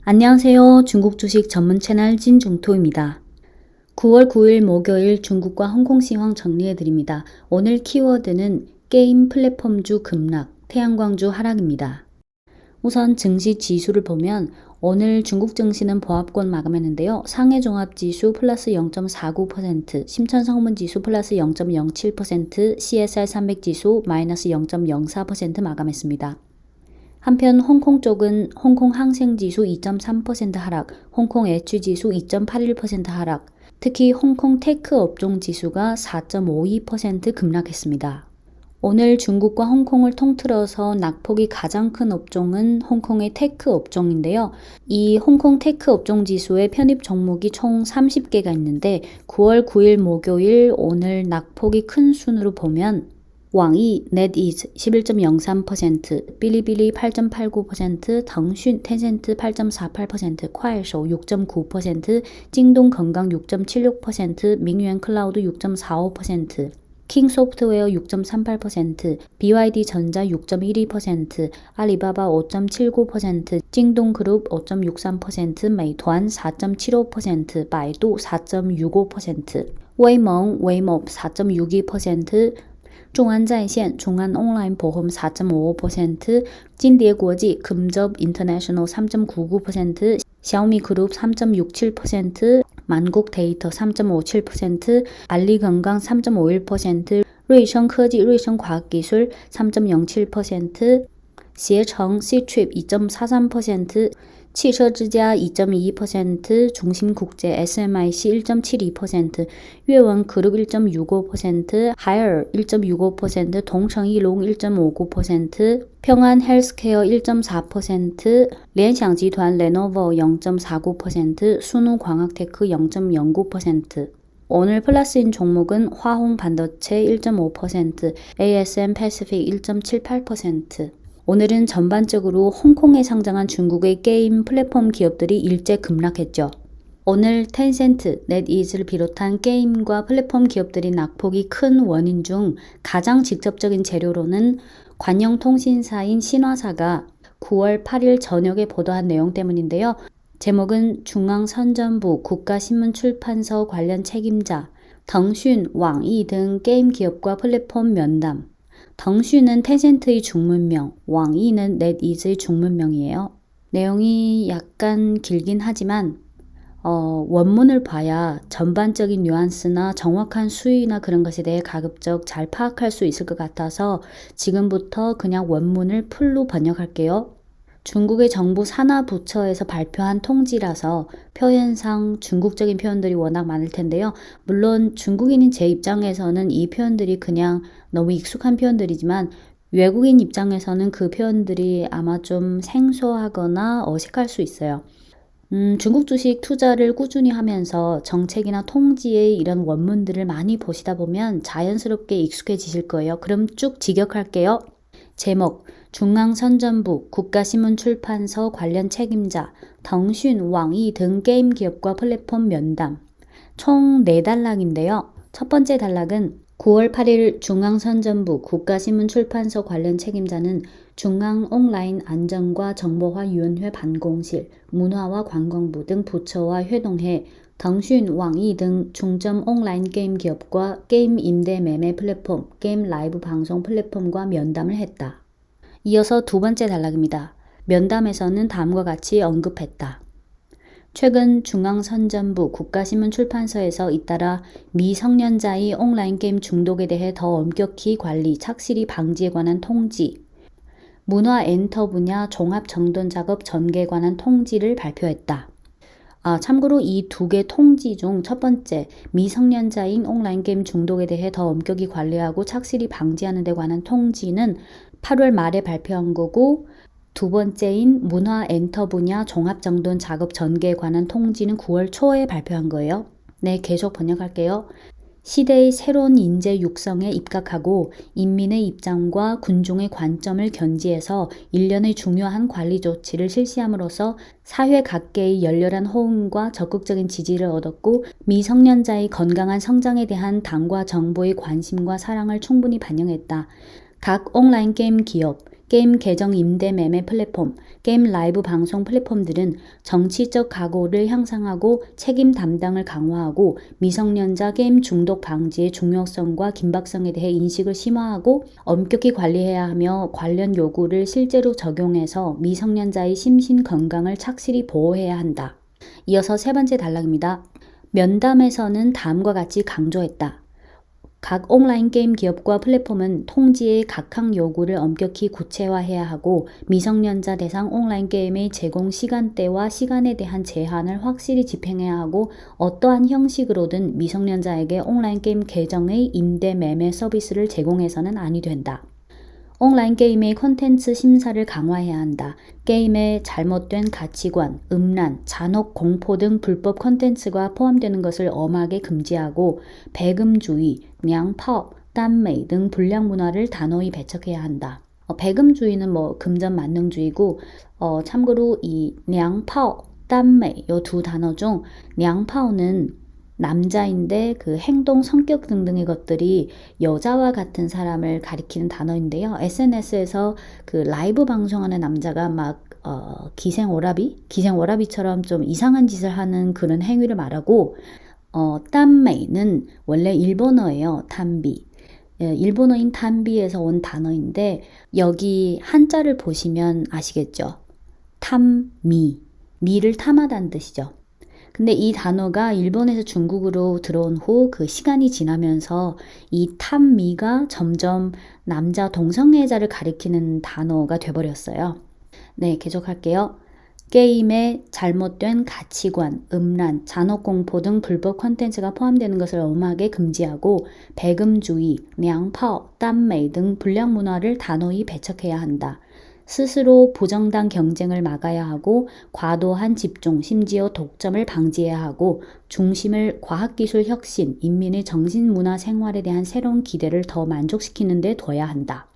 안녕하세요. 중국 주식 전문 채널 진중토입니다. 9월 9일 목요일 중국과 홍콩 시황 정리해 드립니다. 오늘 키워드는 게임 플랫폼주 급락, 태양광주 하락입니다. 우선 증시 지수를 보면 오늘 중국 증시는 보합권 마감했는데요. 상해 종합지수 플러스 0.49%, 심천성문지수 플러스 0.07%, CSR 300지수 마이너스 0.04% 마감했습니다. 한편 홍콩 쪽은 홍콩 항생지수 2.3% 하락, 홍콩 애취지수 2.81% 하락, 특히 홍콩 테크 업종 지수가 4.52% 급락했습니다. 오늘 중국과 홍콩을 통틀어서 낙폭이 가장 큰 업종은 홍콩의 테크 업종인데요. 이 홍콩 테크 업종 지수의 편입 종목이 총 30개가 있는데 9월 9일 목요일 오늘 낙폭이 큰 순으로 보면 왕이 NetEase 11.03%, 빌리빌리 8.89%, 腾讯, 텐센트 8.48%, 쿠아이쇼 6.9%, 찡동 건강 6.76%, 민유엔 클라우드 6.45%, 킹소프트웨어 6.38%, BYD 전자 6.12%, 알리바바 5.79%, 찡동그룹 5.63%, 메이투안 4.75%, 바이두 4.65%, 웨이몽 4.62%, 종안자이센, 종안 온라인 보험 4.55%, 진대국지, 금접 인터내셔널 3.99%, 샤오미 그룹 3.67%, 만국 데이터 3.57%, 알리건강 3.51%,瑞声科技,瑞声과학기술 3.07%, 携程, Ctrip 2.43%, 汽车之家 2.22%, 중심국제 SMIC 1.72%,粤文그룹 1.65%, 하이얼 1.65%, 동청이롱 1.59%, 평안헬스케어 1.4%,聯想集團 레노버 0.49%, 순우광학테크 0.09%. 오늘 플러스인 종목은 화홍반도체 1.5%, ASM 패시픽 1.78%. 오늘은 전반적으로 홍콩에 상장한 중국의 게임 플랫폼 기업들이 일제 급락했죠. 오늘 텐센트, 넷이즈를 비롯한 게임과 플랫폼 기업들이 낙폭이 큰 원인 중 가장 직접적인 재료로는 관영통신사인 신화사가 9월 8일 저녁에 보도한 내용 때문인데요. 제목은 중앙선전부, 국가신문출판서 관련 책임자, 腾讯, 왕이 등 게임 기업과 플랫폼 면담. 腾讯은 텐센트의 중문명, 왕이는 넷이즈의 중문명이에요. 내용이 약간 길긴 하지만 원문을 봐야 전반적인 뉘앙스나 정확한 수위나 그런 것에 대해 가급적 잘 파악할 수 있을 것 같아서 지금부터 그냥 원문을 풀로 번역할게요. 중국의 정부 산하부처에서 발표한 통지라서 표현상 중국적인 표현들이 워낙 많을 텐데요. 물론 중국인인 제 입장에서는 이 표현들이 그냥 너무 익숙한 표현들이지만 외국인 입장에서는 그 표현들이 아마 좀 생소하거나 어색할 수 있어요. 중국 주식 투자를 꾸준히 하면서 정책이나 통지의 이런 원문들을 많이 보시다 보면 자연스럽게 익숙해지실 거예요. 그럼 쭉 직역할게요. 제목, 중앙선전부, 국가신문출판서 관련 책임자, 腾讯, 왕이 등 게임 기업과 플랫폼 면담. 총 4단락인데요. 첫 번째 단락은 9월 8일 중앙선전부, 국가신문출판서 관련 책임자는 중앙온라인안전과 정보화위원회 반공실, 문화와 관광부 등 부처와 회동해 腾讯, 왕이 등 중점 온라인 게임 기업과 게임 임대 매매 플랫폼, 게임 라이브 방송 플랫폼과 면담을 했다. 이어서 두 번째 단락입니다. 면담에서는 다음과 같이 언급했다. 최근 중앙선전부, 국가신문출판서에서 잇따라 미성년자의 온라인 게임 중독에 대해 더 엄격히 관리, 착실히 방지에 관한 통지, 문화 엔터 분야 종합정돈작업 전개에 관한 통지를 발표했다. 참고로 이 두 개 통지 중 첫 번째, 미성년자인 온라인 게임 중독에 대해 더 엄격히 관리하고 착실히 방지하는 데 관한 통지는 8월 말에 발표한 거고, 두 번째인 문화 엔터 분야 종합정돈 작업 전개에 관한 통지는 9월 초에 발표한 거예요. 네, 계속 번역할게요. 시대의 새로운 인재 육성에 입각하고 인민의 입장과 군중의 관점을 견지해서 일련의 중요한 관리 조치를 실시함으로써 사회 각계의 열렬한 호응과 적극적인 지지를 얻었고 미성년자의 건강한 성장에 대한 당과 정부의 관심과 사랑을 충분히 반영했다. 각 온라인 게임 기업, 게임 계정 임대 매매 플랫폼, 게임 라이브 방송 플랫폼들은 정치적 각오를 향상하고 책임 담당을 강화하고 미성년자 게임 중독 방지의 중요성과 긴박성에 대해 인식을 심화하고 엄격히 관리해야 하며 관련 요구를 실제로 적용해서 미성년자의 심신 건강을 착실히 보호해야 한다. 이어서 세 번째 단락입니다. 면담에서는 다음과 같이 강조했다. 각 온라인 게임 기업과 플랫폼은 통지의 각항 요구를 엄격히 구체화해야 하고 미성년자 대상 온라인 게임의 제공 시간대와 시간에 대한 제한을 확실히 집행해야 하고 어떠한 형식으로든 미성년자에게 온라인 게임 계정의 임대 매매 서비스를 제공해서는 아니 된다. 온라인 게임의 콘텐츠 심사를 강화해야 한다. 게임에 잘못된 가치관, 음란, 잔혹, 공포 등 불법 콘텐츠가 포함되는 것을 엄하게 금지하고 배금주의, 냥파오, 딴메이 등 불량 문화를 단호히 배척해야 한다. 배금주의는 금전 만능주의고 참고로 이 냥파오, 딴메이 이 두 단어 중 냥파오는 남자인데 그 행동, 성격 등등의 것들이 여자와 같은 사람을 가리키는 단어인데요. SNS에서 그 라이브 방송하는 남자가 막 기생오라비처럼 좀 이상한 짓을 하는 그런 행위를 말하고 딴메이는 원래 일본어예요. 탄비. 일본어인 탄비에서 온 단어인데 여기 한자를 보시면 아시겠죠? 탐미. 미를 탐하다는 뜻이죠. 근데 이 단어가 일본에서 중국으로 들어온 후 그 시간이 지나면서 이 탐미가 점점 남자 동성애자를 가리키는 단어가 돼버렸어요. 네, 계속할게요. 게임에 잘못된 가치관, 음란, 잔혹공포 등 불법 콘텐츠가 포함되는 것을 엄하게 금지하고 배금주의, 냥파오, 딴메이 등 불량 문화를 단호히 배척해야 한다. 스스로 부정당 경쟁을 막아야 하고 과도한 집중, 심지어 독점을 방지해야 하고 중심을 과학기술 혁신, 인민의 정신문화 생활에 대한 새로운 기대를 더 만족시키는 데 둬야 한다.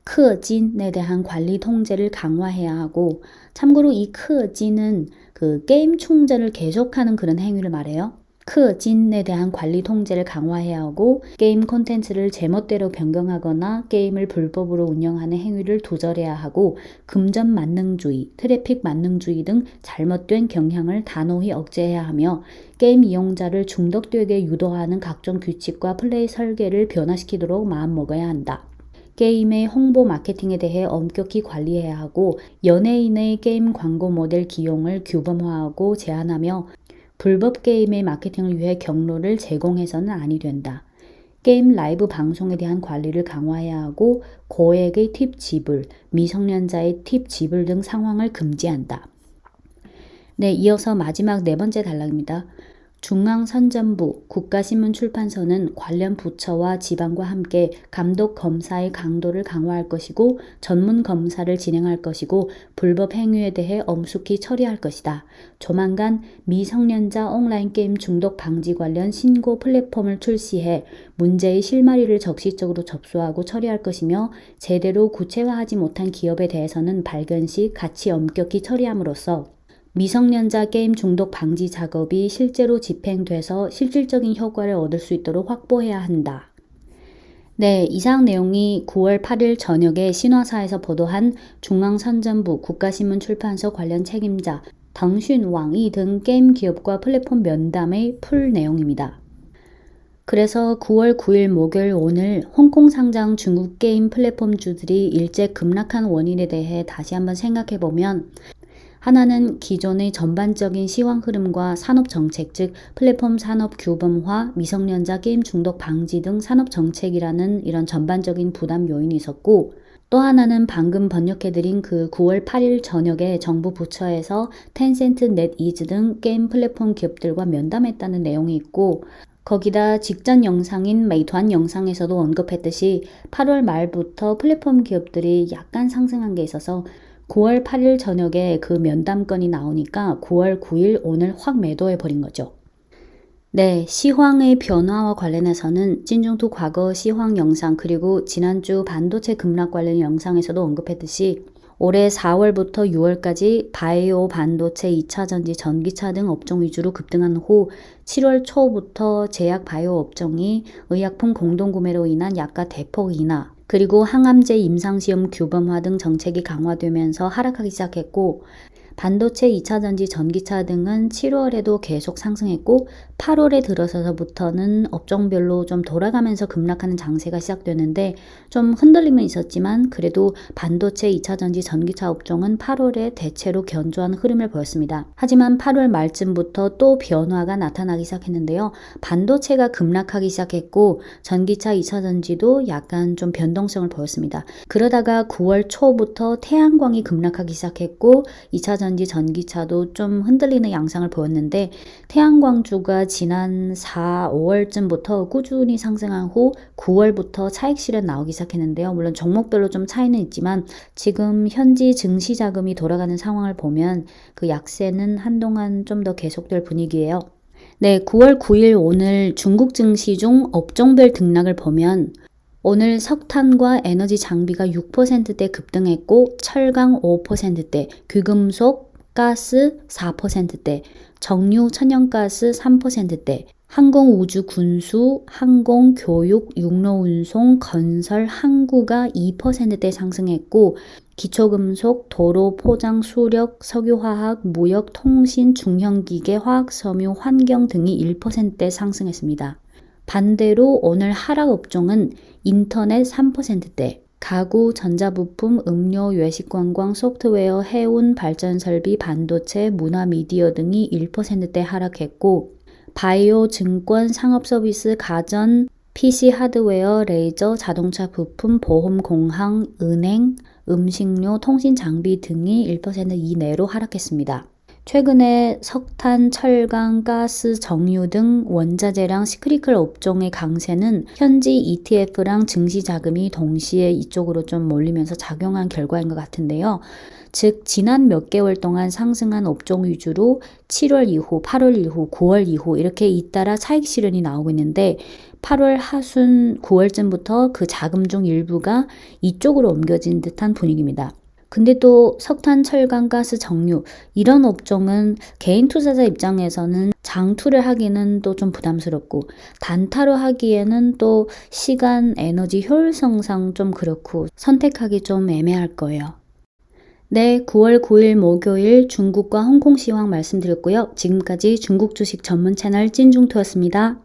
크진에 대한 관리 통제를 강화해야 하고 참고로 이 크진은 그 게임 충전을 계속하는 그런 행위를 말해요. 크진에 대한 관리 통제를 강화해야 하고 게임 콘텐츠를 제멋대로 변경하거나 게임을 불법으로 운영하는 행위를 두절해야 하고 금전 만능주의, 트래픽 만능주의 등 잘못된 경향을 단호히 억제해야 하며 게임 이용자를 중독되게 유도하는 각종 규칙과 플레이 설계를 변화시키도록 마음먹어야 한다. 게임의 홍보 마케팅에 대해 엄격히 관리해야 하고 연예인의 게임 광고 모델 기용을 규범화하고 제한하며 불법 게임의 마케팅을 위해 경로를 제공해서는 아니 된다. 게임 라이브 방송에 대한 관리를 강화해야 하고 고액의 팁 지불, 미성년자의 팁 지불 등 상황을 금지한다. 네, 이어서 마지막 네 번째 단락입니다. 중앙선전부, 국가신문출판서는 관련 부처와 지방과 함께 감독 검사의 강도를 강화할 것이고 전문 검사를 진행할 것이고 불법 행위에 대해 엄숙히 처리할 것이다. 조만간 미성년자 온라인 게임 중독 방지 관련 신고 플랫폼을 출시해 문제의 실마리를 적시적으로 접수하고 처리할 것이며 제대로 구체화하지 못한 기업에 대해서는 발견 시 같이 엄격히 처리함으로써 미성년자 게임 중독 방지 작업이 실제로 집행돼서 실질적인 효과를 얻을 수 있도록 확보해야 한다. 네, 이상 내용이 9월 8일 저녁에 신화사에서 보도한 중앙선전부 국가신문출판서 관련 책임자 腾讯, 왕이 등 게임 기업과 플랫폼 면담의 풀 내용입니다. 그래서 9월 9일 목요일 오늘 홍콩 상장 중국 게임 플랫폼주들이 일제 급락한 원인에 대해 다시 한번 생각해보면 하나는 기존의 전반적인 시황 흐름과 산업 정책, 즉 플랫폼 산업 규범화, 미성년자 게임 중독 방지 등 산업 정책이라는 이런 전반적인 부담 요인이 있었고 또 하나는 방금 번역해드린 그 9월 8일 저녁에 정부 부처에서 텐센트, 넷이즈 등 게임 플랫폼 기업들과 면담했다는 내용이 있고 거기다 직전 영상인 메이투안 영상에서도 언급했듯이 8월 말부터 플랫폼 기업들이 약간 상승한 게 있어서 9월 8일 저녁에 그 면담건이 나오니까 9월 9일 오늘 확 매도해버린 거죠. 네, 시황의 변화와 관련해서는 찐중투 과거 시황 영상 그리고 지난주 반도체 급락 관련 영상에서도 언급했듯이 올해 4월부터 6월까지 바이오, 반도체, 2차전지, 전기차 등 업종 위주로 급등한 후 7월 초부터 제약 바이오 업종이 의약품 공동구매로 인한 약가 대폭 인하, 그리고 항암제 임상시험 규범화 등 정책이 강화되면서 하락하기 시작했고, 반도체 2차전지 전기차 등은 7월에도 계속 상승했고 8월에 들어서부터는 업종별로 좀 돌아가면서 급락하는 장세가 시작되는데 좀 흔들림은 있었지만 그래도 반도체 2차전지 전기차 업종은 8월에 대체로 견조한 흐름을 보였습니다. 하지만 8월 말쯤부터 또 변화가 나타나기 시작했는데요. 반도체가 급락하기 시작했고 전기차 2차전지도 약간 좀 변동성을 보였습니다. 그러다가 9월 초부터 태양광이 급락하기 시작했고 2차전지 전기차도 좀 흔들리는 양상을 보였는데 태양광주가 지난 4, 5월쯤부터 꾸준히 상승한 후 9월부터 차익 실현 나오기 시작했는데요. 물론 종목별로 좀 차이는 있지만 지금 현지 증시 자금이 돌아가는 상황을 보면 그 약세는 한동안 좀 더 계속될 분위기예요. 네, 9월 9일 오늘 중국 증시 중 업종별 등락을 보면 오늘 석탄과 에너지 장비가 6%대 급등했고 철강 5%대, 귀금속, 가스 4%대, 정유, 천연가스 3%대, 항공, 우주, 군수, 항공, 교육, 육로운송, 건설, 항구가 2%대 상승했고 기초금속, 도로, 포장, 수력, 석유화학, 무역, 통신, 중형기계, 화학섬유, 환경 등이 1%대 상승했습니다. 반대로 오늘 하락 업종은 인터넷 3%대, 가구, 전자부품, 음료, 외식관광, 소프트웨어, 해운, 발전설비, 반도체, 문화, 미디어 등이 1%대 하락했고 바이오, 증권, 상업서비스, 가전, PC 하드웨어, 레이저, 자동차 부품, 보험, 공항, 은행, 음식료, 통신 장비 등이 1% 이내로 하락했습니다. 최근에 석탄, 철강, 가스, 정유 등 원자재랑 시크리컬 업종의 강세는 현지 ETF랑 증시 자금이 동시에 이쪽으로 좀 몰리면서 작용한 결과인 것 같은데요. 즉 지난 몇 개월 동안 상승한 업종 위주로 7월 이후, 8월 이후, 9월 이후 이렇게 잇따라 차익 실현이 나오고 있는데 8월 하순 9월쯤부터 그 자금 중 일부가 이쪽으로 옮겨진 듯한 분위기입니다. 근데 또 석탄, 철강, 가스, 정유 이런 업종은 개인 투자자 입장에서는 장투를 하기는 또 좀 부담스럽고 단타로 하기에는 또 시간, 에너지 효율성상 좀 그렇고 선택하기 좀 애매할 거예요. 네, 9월 9일 목요일 중국과 홍콩 시황 말씀드렸고요. 지금까지 중국 주식 전문 채널 찐중토였습니다.